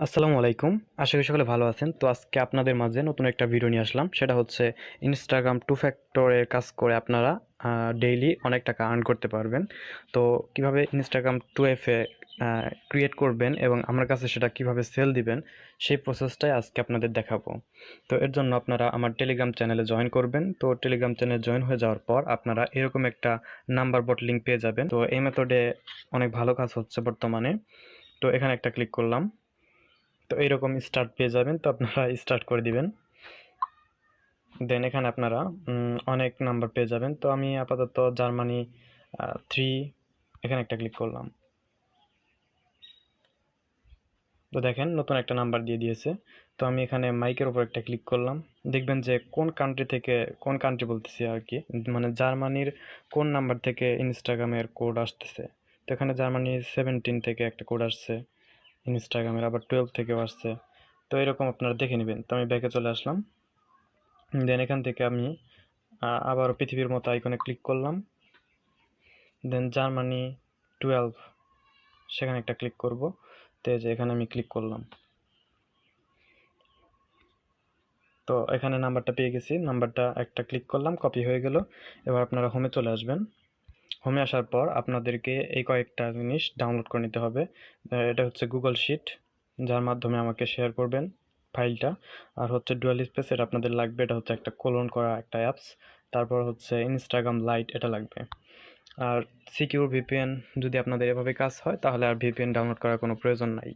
আসসালামু আলাইকুম। আশা করি সকলে ভালো আছেন। তো আজকে আপনাদের মাঝে নতুন একটা ভিডিও নিয়ে আসলাম। সেটা হচ্ছে Instagram 2 ফ্যাক্টরের কাজ করে আপনারা ডেইলি অনেক টাকা আর্ন করতে পারবেন। তো কিভাবে Instagram 2F এ ক্রিয়েট করবেন এবং আমার কাছে সেটা কিভাবে সেল দিবেন সেই প্রসেসটাই আজকে আপনাদের দেখাবো। তো এর জন্য আপনারা আমার টেলিগ্রাম চ্যানেলে জয়েন করবেন। তো টেলিগ্রাম চ্যানেলে জয়েন হয়ে যাওয়ার পর আপনারা এরকম একটা নাম্বার বট লিংক পেয়ে যাবেন। তো এই মেথডে অনেক ভালো কাজ হচ্ছে বর্তমানে। তো এখানে একটা ক্লিক করলাম। তো এইরকম স্টার্ট পেয়ে যাবেন। তো আপনারা স্টার্ট করে দিবেন। দেন এখানে আপনারা অনেক নাম্বার পেয়ে যাবেন। তো আমি আপাতত জার্মানি 3 এখানে একটা ক্লিক করলাম। তো দেখেন নতুন একটা নাম্বার দিয়ে দিয়েছে। তো আমি এখানে মাইকের উপর একটা ক্লিক করলাম। দেখবেন যে কোন কান্ট্রি থেকে, কোন কান্ট্রি বলতেছি আর কি, মানে জার্মানির কোন নাম্বার থেকে ইনস্টাগ্রামের কোড আসতেছে। তো এখানে জার্মানি 17 থেকে একটা কোড আসছে ইনস্টাগ্রামের, আবার 12 থেকেও আসছে। তো এরকম আপনারা দেখে নেবেন। তো আমি ব্যাকে চলে আসলাম। দেন এখান থেকে আমি আবারও পৃথিবীর মতো আইকনে ক্লিক করলাম। দেন জার্মানি 12 সেখানে একটা ক্লিক করব। তো এই যে এখানে আমি ক্লিক করলাম। তো এখানে নাম্বারটা পেয়ে গেছি। নাম্বারটা একটা ক্লিক করলাম, কপি হয়ে গেল। এবার আপনারা হোমে চলে আসবেন। হোমে আসার পর আপনাদেরকে এই কয়েকটা জিনিস ডাউনলোড করে নিতে হবে। এটা হচ্ছে গুগল শিট, যার মাধ্যমে আমাকে শেয়ার করবেন ফাইলটা। আর হচ্ছে ডুয়াল স্পেস, এটা আপনাদের লাগবে। এটা হচ্ছে একটা ক্লোন করা একটা অ্যাপস। তারপর হচ্ছে ইনস্টাগ্রাম লাইট, এটা লাগবে। আর সিকিউর ভিপিএন, যদি আপনাদের এভাবে কাজ হয় তাহলে আর ভিপিএন ডাউনলোড করার কোনো প্রয়োজন নাই।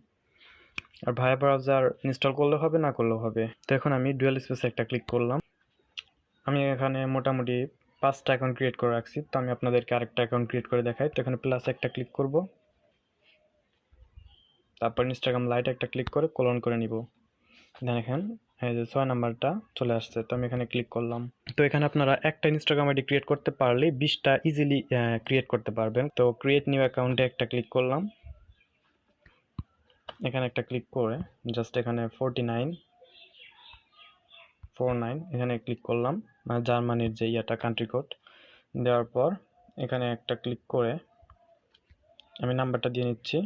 আর ভায়া ব্রাউজার ইনস্টল করলে হবে, না করলেও হবে। তো এখন আমি ডুয়াল স্পেসে একটা ক্লিক করলাম। আমি এখানে মোটামুটি 5টা অ্যাকাউন্ট ক্রিয়েট করে রাখছি। তো আমি আপনাদেরকে আরেকটা অ্যাকাউন্ট ক্রিয়েট করে দেখাই। তো এখানে প্লাস একটা ক্লিক করব, তারপর ইনস্টাগ্রাম লাইট একটা ক্লিক করে ক্লোন করে নিব। দেন এখানে এই যে 6 নাম্বারটা চলে আসছে। তো আমি এখানে ক্লিক করলাম। তো এখানে আপনারা একটা ইনস্টাগ্রাম আইডি ক্রিয়েট করতে পারলে 20টা ইজিলি ক্রিয়েট করতে পারবেন। তো ক্রিয়েট নিউ অ্যাকাউন্টে একটা ক্লিক করলাম। এখানে একটা ক্লিক করে জাস্ট এখানে 49 এখানে ক্লিক করলাম, মানে জার্মানির যে ইয়াটা কান্ট্রি কোড দেওয়ার পর এখানে একটা ক্লিক করে আমি নাম্বারটা দিয়ে নিচ্ছি,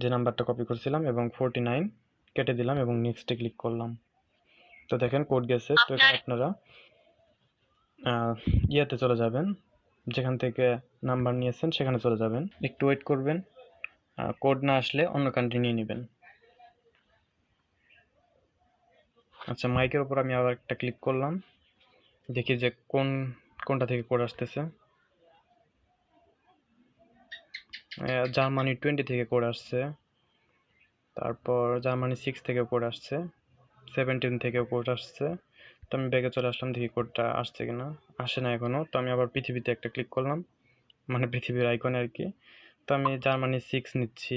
যে নাম্বারটা কপি করছিলাম, এবং 49 কেটে দিলাম এবং নেক্সটে ক্লিক করলাম। তো দেখেন কোড গেছে। তো এখানে আপনারা ইয়াতে চলে যাবেন, যেখান থেকে নাম্বার নিয়েছেন সেখানে চলে যাবেন, একটু ওয়েট করবেন। কোড না আসলে অন্য কান্ট্রি নিয়ে নেবেন। আচ্ছা, মাইকের উপর আমি আবার একটা ক্লিক করলাম, দেখি যে কোনটা থেকে কোড আসতেছে। জার্মানি 20 থেকে কোড আসছে, তারপর জার্মানি 6 থেকে কোড আসছে, 17 থেকেও কোড আসছে। তো আমি ব্যাগে চলে আসলাম, দেখি কোডটা আসছে কিনা। আসে না এখনো। তো আমি আবার পৃথিবীতে একটা ক্লিক করলাম, মানে পৃথিবীর আইকনে আর কি। তো আমি জার্মানি 6 নিচ্ছি।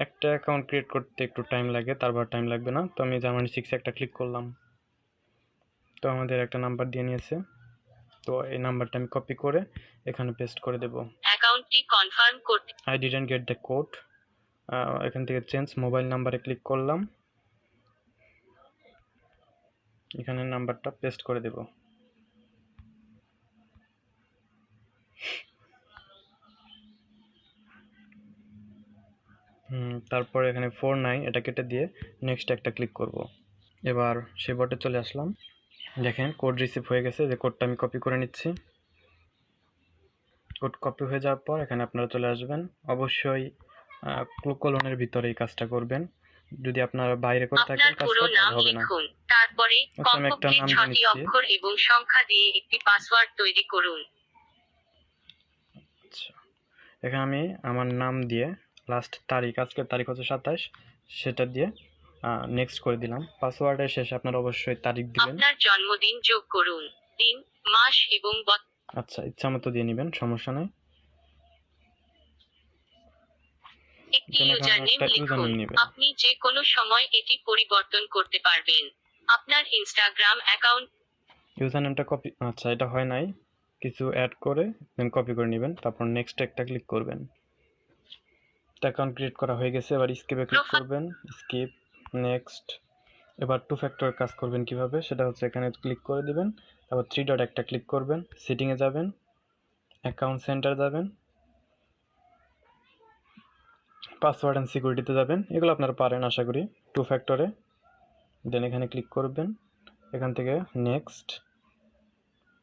একটা অ্যাকাউন্ট ক্রিয়েট করতে একটু টাইম লাগে, তারপর টাইম লাগবে না। তো আমি জার্মানি 6 একটা ক্লিক করলাম। তো আমাদের একটা নাম্বার দিয়ে নিয়েছে। তো এই নাম্বারটা আমি কপি করে এখানে পেস্ট করে দেব। অ্যাকাউন্টটি কনফার্ম করতে I didn't get the code. এখান থেকে চেঞ্জ মোবাইল নাম্বারে ক্লিক করলাম, এখানে নাম্বারটা পেস্ট করে দেব। তারপর এখানে 49 এটা কেটে দিয়ে নেক্সট একটা ক্লিক করব। এবার সেই বটে চলে আসলাম। দেখেন কোড রিসিভ হয়ে গেছে। যে কোডটা আমি কপি করে নিচ্ছি। কোড কপি হয়ে যাওয়ার পর এখানে আপনারা চলে আসবেন। অবশ্যই কোলনের ভিতরে এই কাজটা করবেন। যদি আপনারা বাইরে করে থাকেন কাজটা তাহলে হবে না। তারপরে কমপক্ষে 6টি অক্ষর এবং সংখ্যা দিয়ে একটি পাসওয়ার্ড তৈরি করুন। আচ্ছা, এখানে আমি আমার নাম দিয়ে লাস্ট তারিখ, আজকের তারিখ হচ্ছে 27, সেটা দিয়ে নেক্সট করে দিলাম। পাসওয়ার্ডের শেষে আপনারা অবশ্যই তারিখ দিবেন। আপনার জন্মদিন যোগ করুন, দিন, মাস এবং আচ্ছা, ইচ্ছামতো দিয়ে নেবেন, সমস্যা নেই। একটি ইউজারনেম লিখুন। আপনি যে কোনো সময় এটি পরিবর্তন করতে পারবেন। আপনার ইনস্টাগ্রাম অ্যাকাউন্ট ইউজারনেমটা কপি, আচ্ছা এটা হয় নাই, কিছু অ্যাড করে দেন কপি করে নেবেন, তারপর নেক্সট একটা ক্লিক করবেন। অ্যাকাউন্ট ক্রিয়েট করা হয়ে গেছে। এবার স্কিপে ক্লিক করবেন, স্কিপ, নেক্সট। এবার 2 ফ্যাক্টর কাজ করবেন কিভাবে, সেটা হচ্ছে এখানে ক্লিক করে দিবেন, তারপর 3 ডট একটা ক্লিক করবেন, সেটিংয়ে যাবেন, অ্যাকাউন্ট সেন্টার যাবেন, পাসওয়ার্ড অ্যান্ড সিকিউরিটিতে যাবেন, এগুলো আপনারা পারেন আশা করি। 2 ফ্যাক্টরে দেন এখানে ক্লিক করবেন, এখান থেকে নেক্সট,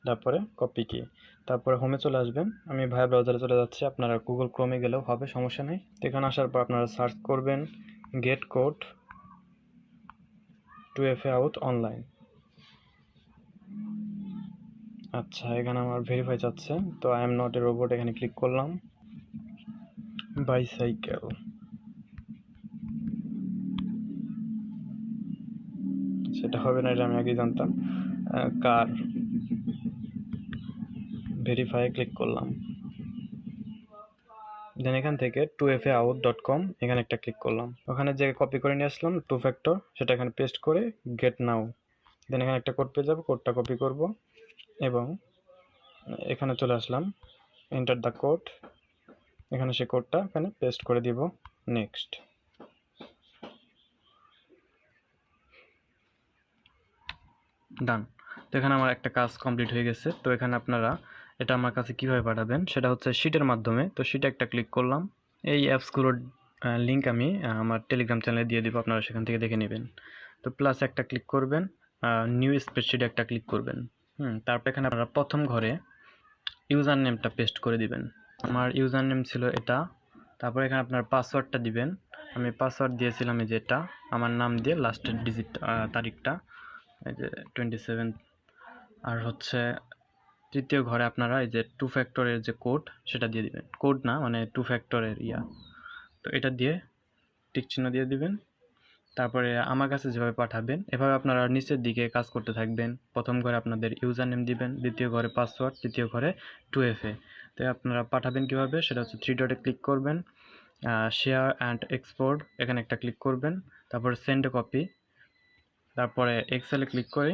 তারপরে কপি কি, তারপরে হোমে চলে আসবেন। আমি ভায়া ব্রাউজারে চলে যাচ্ছি, আপনারা গুগল ক্রোমে গেলেও হবে, সমস্যা নেই। তো এখানে আসার পর আপনারা সার্চ করবেন gate code 2FA out online. আচ্ছা, এখানে আমার ভেরিফাই চাচ্ছে, তো I am not a robot, এখানে ক্লিক করলাম। বাইসাইকেল, সেটা হবে না, এটা আমি আগেই জানতাম। কার, ভেরিফাই ক্লিক করলাম। দেন এখান থেকে 2faout.com এখানে একটা ক্লিক করলাম, ওখানে যে কপি করে নিয়ে আসলাম 2 ফ্যাক্টর, সেটা এখানে পেস্ট করে গেট নাও। দেন এখানে একটা কোড পেয়ে যাবো, কোডটা কপি করব এবং এখানে চলে আসলাম, এন্টার দ্য কোড, এখানে সে কোডটা এখানে পেস্ট করে দিব, নেক্সট। ডান। তো এখানে আমার একটা কাজ কমপ্লিট হয়ে গেছে। তো এখানে আপনারা এটা আমার কাছে কিভাবে পাঠাবেন সেটা হচ্ছে শিটের মাধ্যমে। তো শিটে একটা ক্লিক করলাম, এই অ্যাপসগুলোর লিঙ্ক আমি আমার টেলিগ্রাম চ্যানেলে দিয়ে দিব, আপনারা সেখান থেকে দেখে নেবেন। তো প্লাস একটা ক্লিক করবেন, নিউ স্প্রেডশিটে একটা ক্লিক করবেন। তারপর এখানে আপনারা প্রথম ঘরে ইউজার নেমটা পেস্ট করে দিবেন। আমার ইউজার নেম ছিল এটা, তারপর এখানে আপনার পাসওয়ার্ডটা দিবেন। আমি পাসওয়ার্ড দিয়েছিলাম এই যে এটা, আমার নাম দিয়ে লাস্টের ডিজিট তারিখটা এই যে 27, আর হচ্ছে তৃতীয় ঘরে আপনারা এই যে 2 ফ্যাক্টরের যে কোড সেটা দিয়ে দিবেন, কোড না মানে 2 ফ্যাক্টরের তো এটা দিয়ে টিক চিহ্ন দিয়ে দিবেন। তারপরে আমার কাছে যেভাবে পাঠাবেন এভাবে আপনারা নিচের দিকে কাজ করতে থাকবেন। প্রথম ঘরে আপনাদের ইউজার নেম দিবেন, দ্বিতীয় ঘরে পাসওয়ার্ড, তৃতীয় ঘরে 2FA। তো আপনারা পাঠাবেন কিভাবে সেটা হচ্ছে 3 ডটে ক্লিক করবেন, শেয়ার অ্যান্ড এক্সপোর্ট এখানে একটা ক্লিক করবেন, তারপরে সেন্ড কপি, তারপরে এক্সেলে ক্লিক করে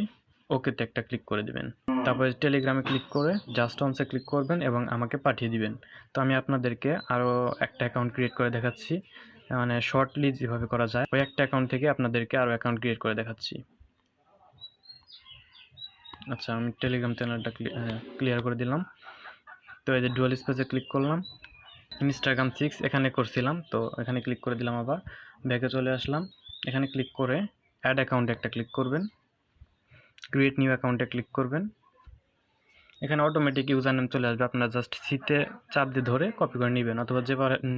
ওকেতে একটা ক্লিক করে দিবেন। তারপরে টেলিগ্রামে ক্লিক করে জাস্ট অনসে ক্লিক করবেন এবং আমাকে পাঠিয়ে দিবেন। তো আমি আপনাদেরকে আরও একটা অ্যাকাউন্ট ক্রিয়েট করে দেখাচ্ছি, মানে শর্টলি যেভাবে করা যায় ওই একটা অ্যাকাউন্ট থেকে আপনাদেরকে আরও অ্যাকাউন্ট ক্রিয়েট করে দেখাচ্ছি। আচ্ছা, আমি টেলিগ্রাম চ্যানেলটা ক্লিয়ার করে দিলাম। তো এই যে ডুয়াল স্পেসে ক্লিক করলাম, ইনস্টাগ্রাম 6 এখানে করছিলাম, তো এখানে ক্লিক করে দিলাম, আবার ব্যাকে চলে আসলাম। এখানে ক্লিক করে অ্যাড অ্যাকাউন্টে একটা ক্লিক করবেন, ক্রিয়েট নিউ অ্যাকাউন্টে ক্লিক করবেন। এখানে অটোমেটিক ইউজার নেম চলে আসবে, আপনারা জাস্ট সিতে চাপ দিয়ে ধরে কপি করে নেবেন, অথবা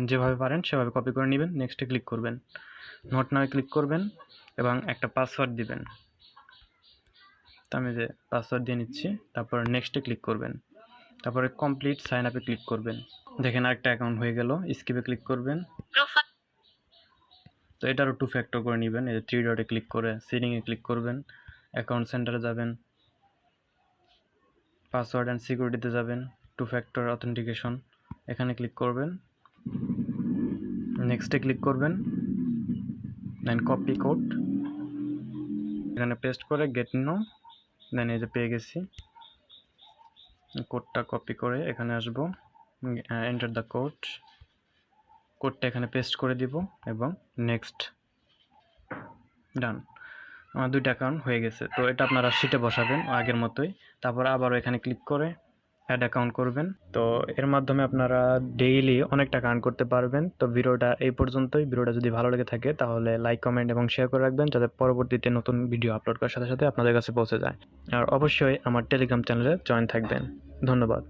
যেভাবে পারেন সেভাবে কপি করে নেবেন। নেক্সটে ক্লিক করবেন, নোট নামে ক্লিক করবেন এবং একটা পাসওয়ার্ড দিবেন। তো আমি যে পাসওয়ার্ড দিয়ে নিচ্ছি, তারপর নেক্সটে ক্লিক করবেন, তারপরে কমপ্লিট সাইন আপে ক্লিক করবেন। দেখেন আরেকটা অ্যাকাউন্ট হয়ে গেল, স্কিপে ক্লিক করবেন। তো এটারও 2 ফ্যাক্টর করে নেবেন, এই যে 3 ডটে ক্লিক করে সেটিংয়ে ক্লিক করবেন, অ্যাকাউন্ট সেন্টারে যাবেন, পাসওয়ার্ড অ্যান্ড সিকিউরিটিতে যাবেন, 2 ফ্যাক্টর অথেন্টিকেশন এখানে ক্লিক করবেন, নেক্সটে ক্লিক করবেন, দেন কপি কোড এখানে পেস্ট করে গেট নো, দেন এই যে পেয়ে গেছি, কোডটা কপি করে এখানে আসবো, এন্টার দ্য কোডটা এখানে পেস্ট করে দিব এবং নেক্সট, ডান। আমার 2টা অ্যাকাউন্ট হয়ে গেছে। তো এটা আপনারা শিটে বসাবেন আগের মতোই, তারপর আবারও এখানে ক্লিক করে অ্যাড অ্যাকাউন্ট করবেন। তো এর মাধ্যমে আপনারা ডেইলি অনেক টাকা আর্ন করতে পারবেন। তো ভিডিওটা এই পর্যন্তই। ভিডিওটা যদি ভালো লেগে থাকে তাহলে লাইক, কমেন্ট এবং শেয়ার করে রাখবেন, যাতে পরবর্তীতে নতুন ভিডিও আপলোড করার সাথে সাথে আপনাদের কাছে পৌঁছে যায়। আর অবশ্যই আমার টেলিগ্রাম চ্যানেলে জয়েন থাকবেন। ধন্যবাদ।